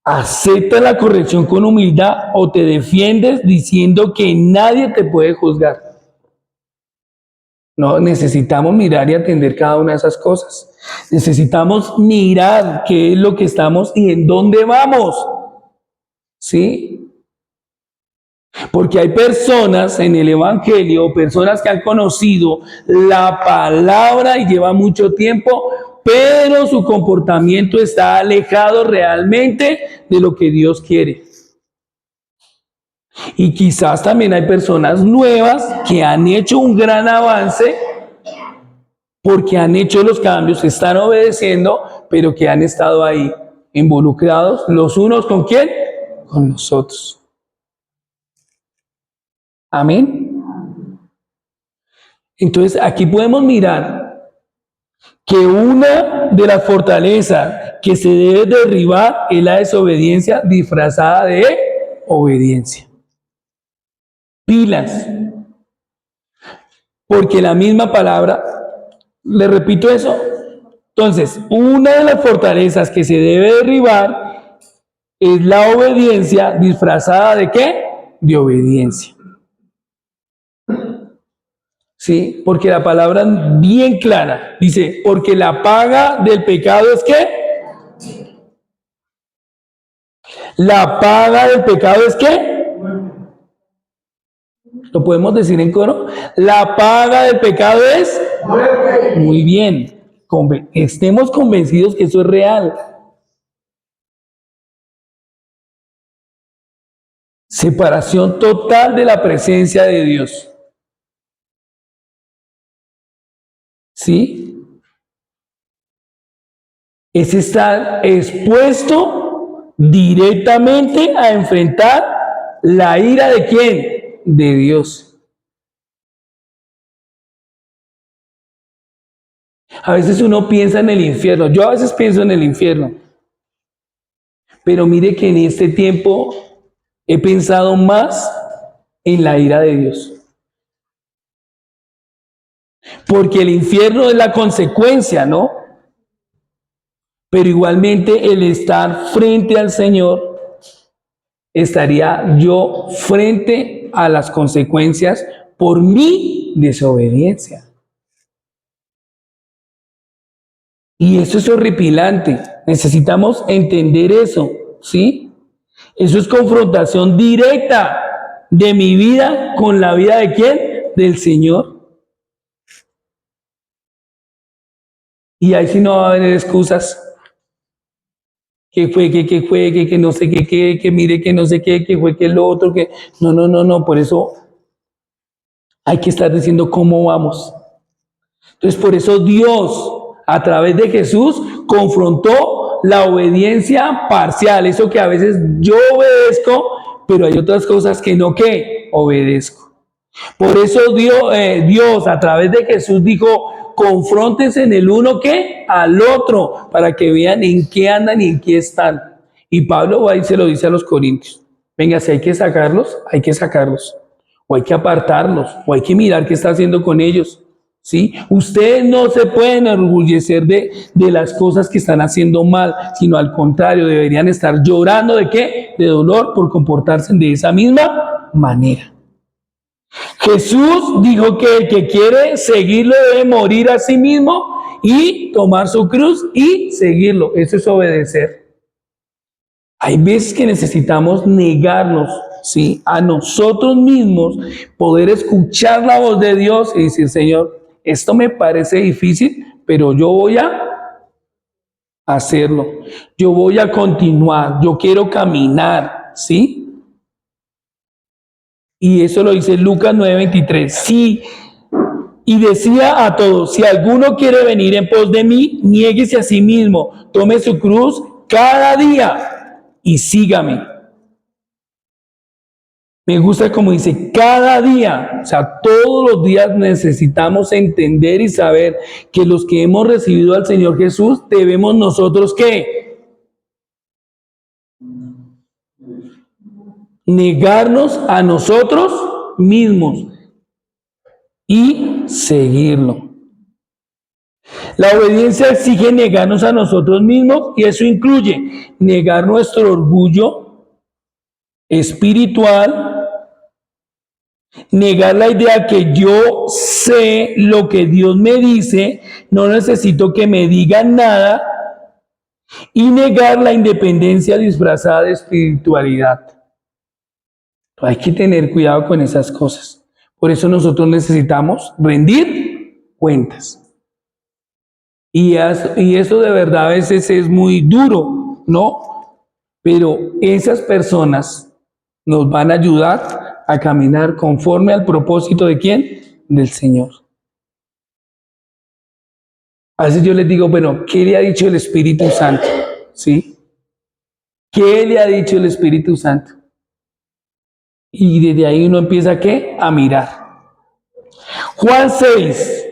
acepta la corrección con humildad o te defiendes diciendo que nadie te puede juzgar. No, necesitamos mirar y atender cada una de esas cosas. Necesitamos mirar qué es lo que estamos y en dónde vamos, ¿sí? Porque hay personas en el Evangelio, personas que han conocido la palabra y llevan mucho tiempo, pero su comportamiento está alejado realmente de lo que Dios quiere. Y quizás también hay personas nuevas que han hecho un gran avance porque han hecho los cambios, están obedeciendo, pero que han estado ahí involucrados los unos con quién, con nosotros. Amén. Entonces aquí podemos mirar que una de las fortalezas que se debe derribar es la desobediencia disfrazada de obediencia. Pilas. Porque la misma palabra, le repito eso. Entonces, una de las fortalezas que se debe derribar es la obediencia disfrazada de ¿qué? De obediencia. Sí, porque la palabra es bien clara. Dice, porque la paga del pecado es ¿qué? La paga del pecado es ¿qué? ¿Lo podemos decir en coro? La paga del pecado es muy bien. Estemos convencidos que eso es real. Separación total de la presencia de Dios. ¿Sí? Es estar expuesto directamente a enfrentar la ira de ¿quién? De Dios. A veces uno piensa en el infierno. Yo a veces pienso en el infierno. Pero mire que en este tiempo he pensado más en la ira de Dios. Porque el infierno es la consecuencia, ¿no? Pero igualmente el estar frente al Señor, estaría yo frente a las consecuencias por mi desobediencia. Y eso es horripilante. Necesitamos entender eso, ¿sí? Eso es confrontación directa de mi vida con la vida de ¿quién? Del Señor. Y ahí sí no va a haber excusas. Que fue, que no sé qué, que mire que no sé qué, que fue que lo otro, que... No. Por eso hay que estar diciendo cómo vamos. Entonces, por eso Dios, a través de Jesús, confrontó la obediencia parcial. Eso que a veces yo obedezco, pero hay otras cosas que no que obedezco. Por eso Dios, a través de Jesús, dijo, confróntense en el uno que al otro, para que vean en qué andan y en qué están. Y Pablo va y se lo dice a los corintios. Venga, si hay que sacarlos, hay que sacarlos. O hay que apartarlos, o hay que mirar qué está haciendo con ellos. ¿Sí? Ustedes no se pueden enorgullecer de las cosas que están haciendo mal, sino al contrario, deberían estar llorando ¿de qué? De dolor por comportarse de esa misma manera. Jesús dijo que el que quiere seguirlo debe morir a sí mismo y tomar su cruz y seguirlo. Eso es obedecer. Hay veces que necesitamos negarnos, ¿sí? A nosotros mismos, poder escuchar la voz de Dios y decir, Señor, esto me parece difícil, pero yo voy a hacerlo. Yo voy a continuar. Yo quiero caminar, ¿sí? Y eso lo dice Lucas 9:23. Sí, y decía a todos, si alguno quiere venir en pos de mí, niéguese a sí mismo, tome su cruz cada día y sígame. Me gusta como dice, cada día, o sea, todos los días necesitamos entender y saber que los que hemos recibido al Señor Jesús, debemos nosotros, ¿qué? Negarnos a nosotros mismos y seguirlo. La obediencia exige negarnos a nosotros mismos y eso incluye negar nuestro orgullo espiritual, negar la idea que yo sé lo que Dios me dice, no necesito que me digan nada, y negar la independencia disfrazada de espiritualidad. Hay que tener cuidado con esas cosas. Por eso nosotros necesitamos rendir cuentas. Y eso de verdad a veces es muy duro, ¿no? Pero esas personas nos van a ayudar a caminar conforme al propósito ¿de quién? Del Señor. A veces yo les digo, bueno, ¿qué le ha dicho el Espíritu Santo? ¿Sí? ¿Qué le ha dicho el Espíritu Santo? Y desde ahí uno empieza ¿qué? A mirar. Juan 6.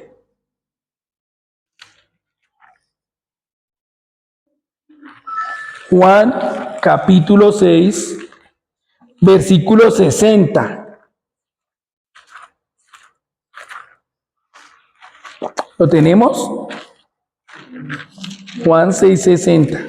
Juan capítulo 6, versículo 60. ¿Lo tenemos? Juan 6, 60.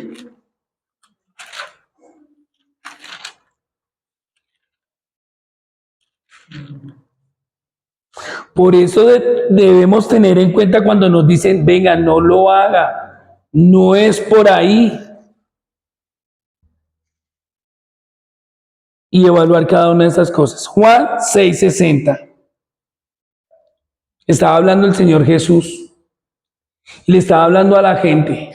Por eso debemos tener en cuenta cuando nos dicen, venga, no lo haga, no es por ahí. Y evaluar cada una de esas cosas. Juan 6, 60. Estaba hablando el Señor Jesús. Le estaba hablando a la gente.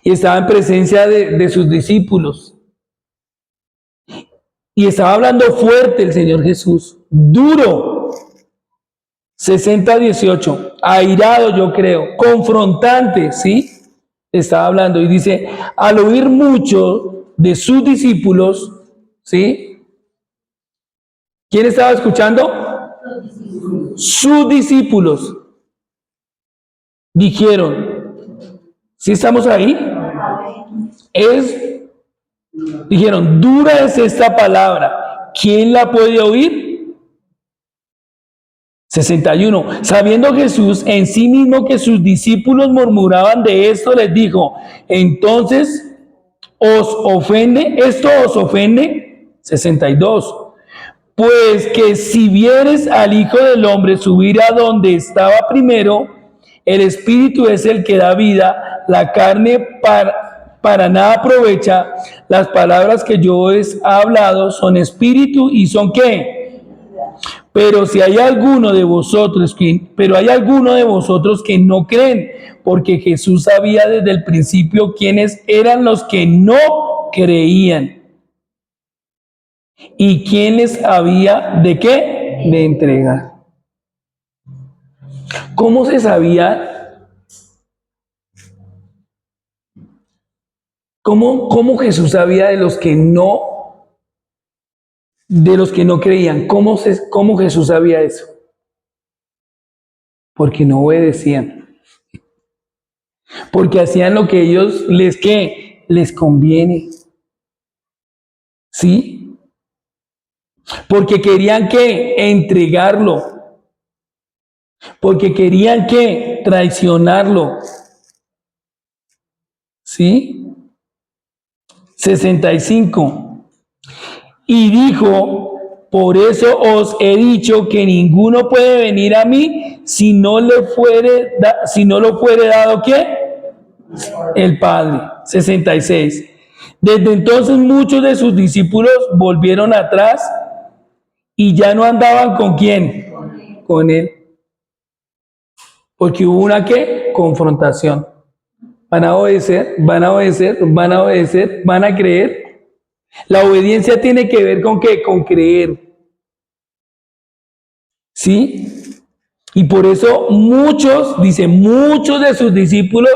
Y estaba en presencia de sus discípulos. Y estaba hablando fuerte el Señor Jesús. Duro. 60, 18. Airado, yo creo. Confrontante, ¿sí? Estaba hablando y dice, al oír mucho de sus discípulos, ¿sí? ¿Quién estaba escuchando? Sus discípulos dijeron, ¿sí estamos ahí? Dijeron, dura es esta palabra, ¿quién la puede oír? 61. Sabiendo Jesús en sí mismo que sus discípulos murmuraban de esto, les dijo, entonces, ¿os ofende? ¿Esto os ofende? 62. Pues que si vieres al Hijo del Hombre subir a donde estaba primero, el Espíritu es el que da vida, la carne para nada aprovecha. Las palabras que yo os he hablado son espíritu y son ¿qué? Pero hay alguno de vosotros que no creen, porque Jesús sabía desde el principio quiénes eran los que no creían. ¿Y quién les había de qué? De entregar. ¿Cómo se sabía? ¿Cómo Jesús sabía de los que no creían? ¿Cómo Jesús sabía eso? Porque no obedecían. Porque hacían lo que ellos les conviene. ¿Sí? Porque querían entregarlo. Porque querían traicionarlo. ¿Sí? 65. Y dijo, por eso os he dicho que ninguno puede venir a mí si no lo fuere dado ¿qué? El Padre. 66. Desde entonces muchos de sus discípulos volvieron atrás y ya no andaban ¿con quién? Con él. Porque hubo una confrontación. Van a obedecer, van a obedecer, van a obedecer, van a creer. La obediencia tiene que ver ¿con qué? Con creer. ¿Sí? Y por eso muchos de sus discípulos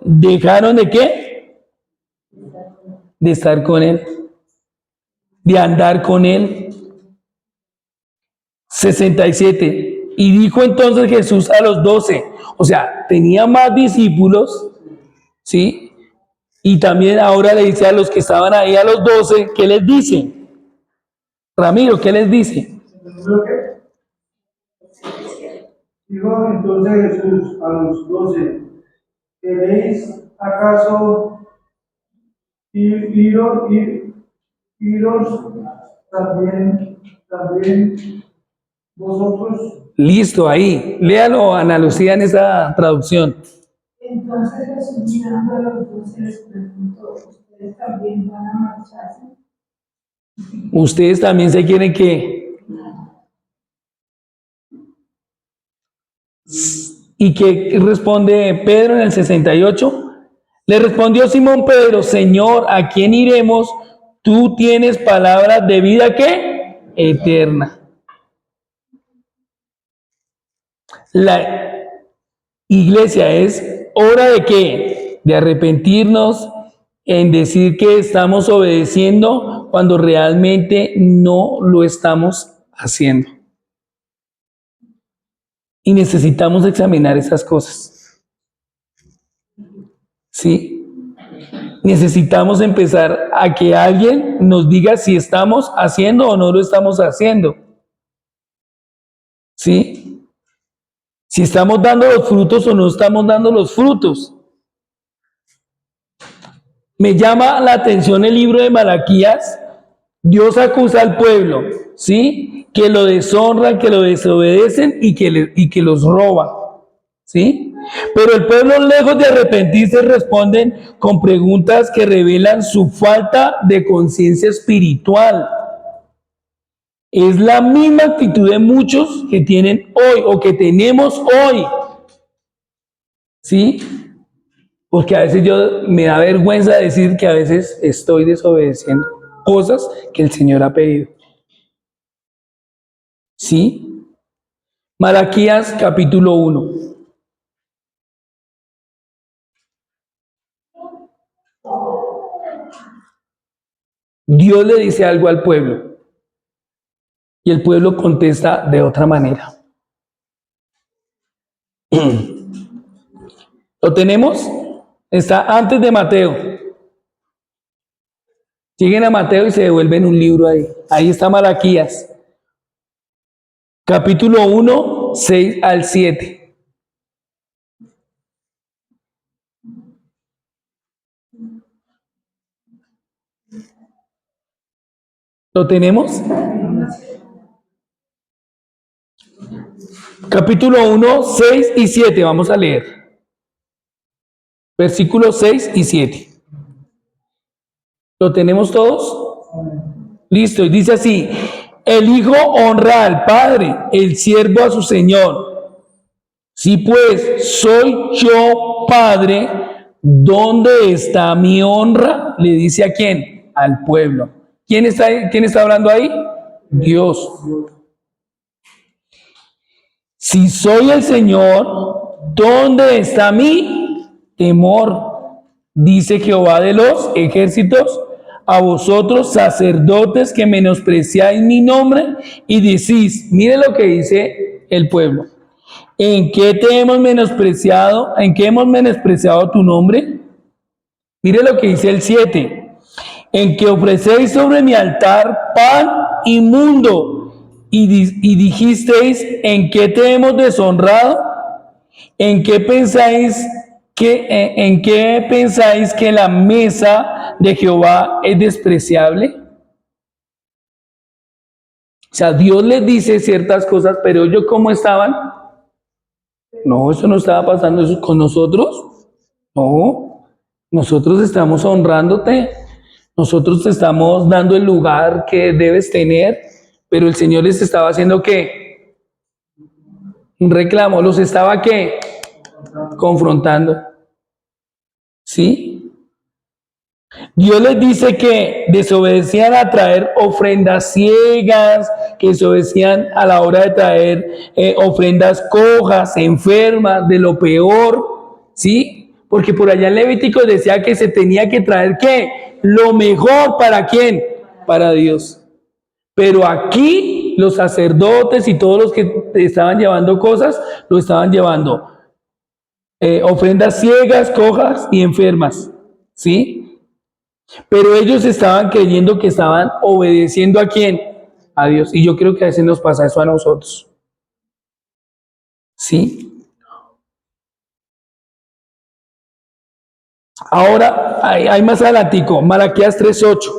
dejaron de ¿qué? De estar con él, de andar con él. 67. Y dijo entonces Jesús a los 12, o sea, tenía más discípulos, ¿sí? Y también ahora le dice a los que estaban ahí, a los 12, ¿qué les dice? Ramiro, ¿qué les dice? Dijo entonces Jesús a los 12, ¿Queréis acaso iros también vosotros? Listo, ahí. Léalo, Ana Lucía, en esa traducción. Entonces Jesús mirando a los 12 les preguntó, ¿ustedes también van a marcharse? Ustedes también se quieren que... ¿Y qué responde Pedro en el 68? Le respondió Simón Pedro, Señor, ¿a quién iremos? Tú tienes palabras de vida, ¿qué? Eterna. La iglesia es hora de qué? De arrepentirnos, en decir que estamos obedeciendo cuando realmente no lo estamos haciendo. Y necesitamos examinar esas cosas. ¿Sí? Necesitamos empezar a que alguien nos diga si estamos haciendo o no lo estamos haciendo. ¿Sí? Si estamos dando los frutos o no estamos dando los frutos. Me llama la atención el libro de Malaquías. Dios acusa al pueblo, ¿sí? Que lo deshonran, que lo desobedecen y que los roban, ¿sí? Pero el pueblo, lejos de arrepentirse, responden con preguntas que revelan su falta de conciencia espiritual. Es la misma actitud de muchos que tienen hoy o que tenemos hoy, ¿sí? Porque a veces me da vergüenza decir que a veces estoy desobedeciendo cosas que el Señor ha pedido. ¿Sí? Malaquías capítulo 1. Dios le dice algo al pueblo y el pueblo contesta de otra manera. ¿Lo tenemos? Está antes de Mateo. Siguen a Mateo y se devuelven un libro ahí. Ahí está Malaquías. Capítulo 1, 6 al 7. ¿Lo tenemos? Capítulo 1, 6 y 7. Vamos a leer. Versículos 6 y 7. ¿Lo tenemos todos? Listo. Y dice así. El hijo honra al padre, el siervo a su señor. Si pues soy yo padre, ¿dónde está mi honra? Le dice a quién, al pueblo. ¿Quién está hablando ahí? Dios. Si soy el Señor, ¿dónde está mi temor? Dice Jehová de los ejércitos, a vosotros sacerdotes que menospreciáis mi nombre y decís, mire lo que dice el pueblo. ¿En qué te hemos menospreciado? ¿En qué hemos menospreciado tu nombre? Mire lo que dice el 7. En que ofrecéis sobre mi altar pan inmundo y dijisteis, ¿en qué te hemos deshonrado? ¿En qué pensáis que la mesa de Jehová es despreciable? O sea, Dios les dice ciertas cosas, pero ellos ¿cómo estaban? No, eso no estaba pasando eso con nosotros. No, nosotros estamos honrándote. Nosotros te estamos dando el lugar que debes tener, pero el Señor les estaba haciendo ¿qué? Un reclamo, los estaba ¿qué? Confrontando. ¿Sí? Dios les dice que desobedecían a traer ofrendas ciegas, que desobedecían a la hora de traer ofrendas cojas, enfermas, de lo peor, ¿sí? Porque por allá en Levítico decía que se tenía que traer ¿qué? Lo mejor ¿para quién? Para Dios. Pero aquí los sacerdotes y todos los que estaban llevando cosas, lo estaban llevando ofrendas ciegas, cojas y enfermas, ¿sí? Pero ellos estaban creyendo que estaban obedeciendo ¿a quién? A Dios. Y yo creo que a veces nos pasa eso a nosotros. ¿Sí? Ahora, hay más adelantico, Malaquías 3:8.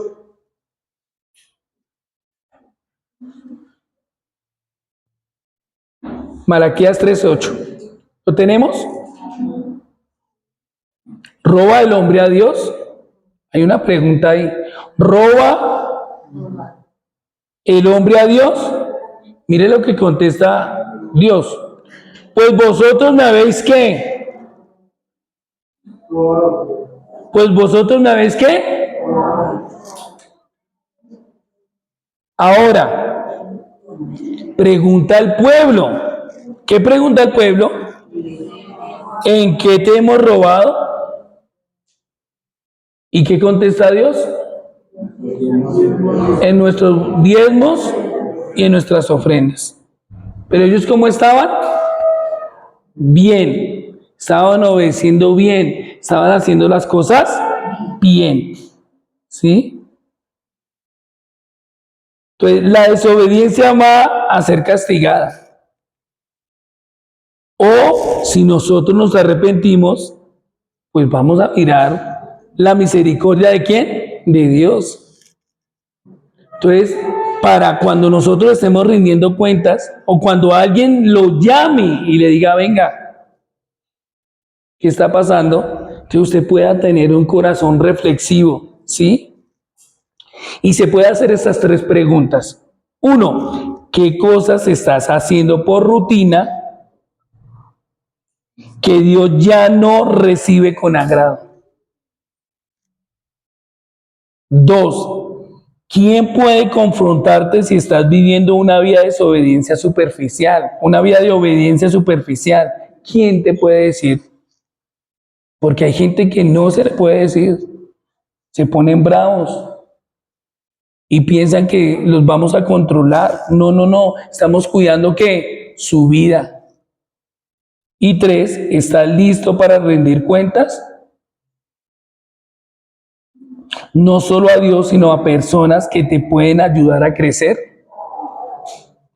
Malaquías 3:8. ¿Lo tenemos? ¿Roba el hombre a Dios? Hay una pregunta ahí. ¿Roba el hombre a Dios? Mire lo que contesta Dios. Pues vosotros me habéis ¿qué? Pues vosotros me habéis ¿qué? Ahora, pregunta el pueblo. ¿Qué pregunta el pueblo? ¿En qué te hemos robado? ¿Y qué contesta Dios? En nuestros diezmos y en nuestras ofrendas. Pero ellos, ¿cómo estaban? Bien. Estaban obedeciendo bien. Estaban haciendo las cosas bien. ¿Sí? Entonces, la desobediencia va a ser castigada. O si nosotros nos arrepentimos, pues vamos a mirar la misericordia de ¿quién? De Dios. Entonces, para cuando nosotros estemos rindiendo cuentas, o cuando alguien lo llame y le diga, venga, ¿qué está pasando? Que usted pueda tener un corazón reflexivo, ¿sí? Y se puede hacer estas tres preguntas. Uno, ¿qué cosas estás haciendo por rutina que Dios ya no recibe con agrado? Dos, ¿quién puede confrontarte si estás viviendo una vida de desobediencia superficial? Una vida de obediencia superficial. ¿Quién te puede decir? Porque hay gente que no se le puede decir. Se ponen bravos y piensan que los vamos a controlar. No, no, no. Estamos cuidando ¿qué? Su vida. Y tres, ¿estás listo para rendir cuentas? No solo a Dios, sino a personas que te pueden ayudar a crecer.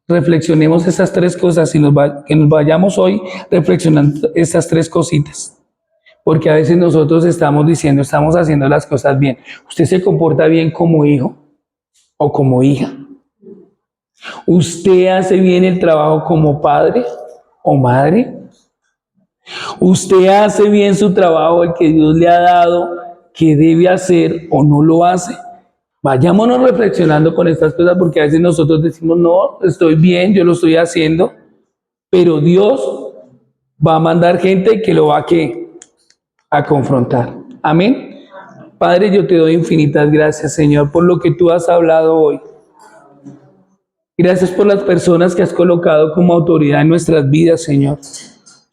Reflexionemos esas tres cosas y que nos vayamos hoy reflexionando esas tres cositas. Porque a veces nosotros estamos diciendo, estamos haciendo las cosas bien. ¿Usted se comporta bien como hijo o como hija? ¿Usted hace bien el trabajo como padre o madre? ¿Usted hace bien su trabajo, el que Dios le ha dado, que debe hacer o no lo hace? Vayámonos reflexionando con estas cosas, porque a veces nosotros decimos, no, estoy bien, yo lo estoy haciendo, pero Dios va a mandar gente que lo va a confrontar. Amén. Padre, yo te doy infinitas gracias, Señor, por lo que tú has hablado hoy. Gracias por las personas que has colocado como autoridad en nuestras vidas, Señor.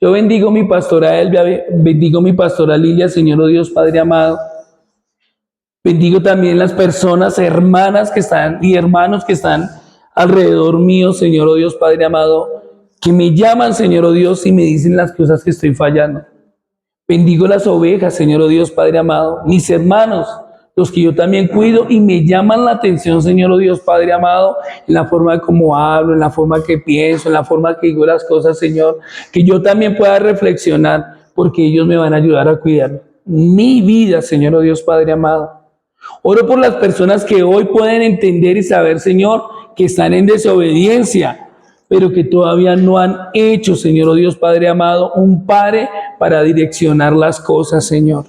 Yo bendigo mi pastora Elvia, bendigo mi pastora Lilia, Señor, oh Dios, Padre amado. Bendigo también las personas, hermanas que están y hermanos que están alrededor mío, Señor, oh Dios, Padre amado, que me llaman, Señor, oh Dios, y me dicen las cosas que estoy fallando. Bendigo las ovejas, Señor, oh Dios, Padre amado, mis hermanos, los que yo también cuido y me llaman la atención, Señor, oh Dios, Padre amado, en la forma de cómo hablo, en la forma que pienso, en la forma que digo las cosas, Señor, que yo también pueda reflexionar, porque ellos me van a ayudar a cuidar mi vida, Señor, oh Dios, Padre amado. Oro por las personas que hoy pueden entender y saber, Señor, que están en desobediencia, pero que todavía no han hecho, Señor, oh Dios, Padre amado, un pare para direccionar las cosas, Señor.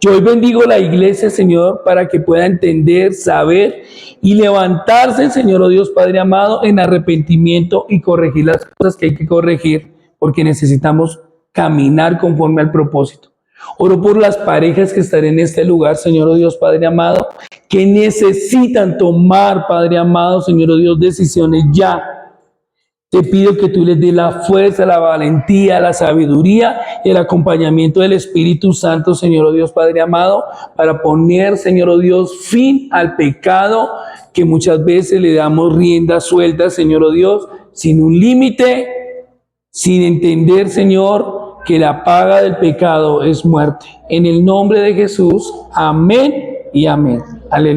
Yo hoy bendigo la iglesia, Señor, para que pueda entender, saber y levantarse, Señor, oh Dios, Padre amado, en arrepentimiento y corregir las cosas que hay que corregir, porque necesitamos caminar conforme al propósito. Oro por las parejas que están en este lugar, Señor, oh Dios, Padre amado, que necesitan tomar, Padre amado, Señor, oh Dios, decisiones ya. Te pido que tú les des la fuerza, la valentía, la sabiduría y el acompañamiento del Espíritu Santo, Señor, oh Dios, Padre amado, para poner, Señor, oh Dios, fin al pecado que muchas veces le damos rienda suelta, Señor, oh Dios, sin un límite, sin entender, Señor, que la paga del pecado es muerte. En el nombre de Jesús, amén y amén. Aleluya.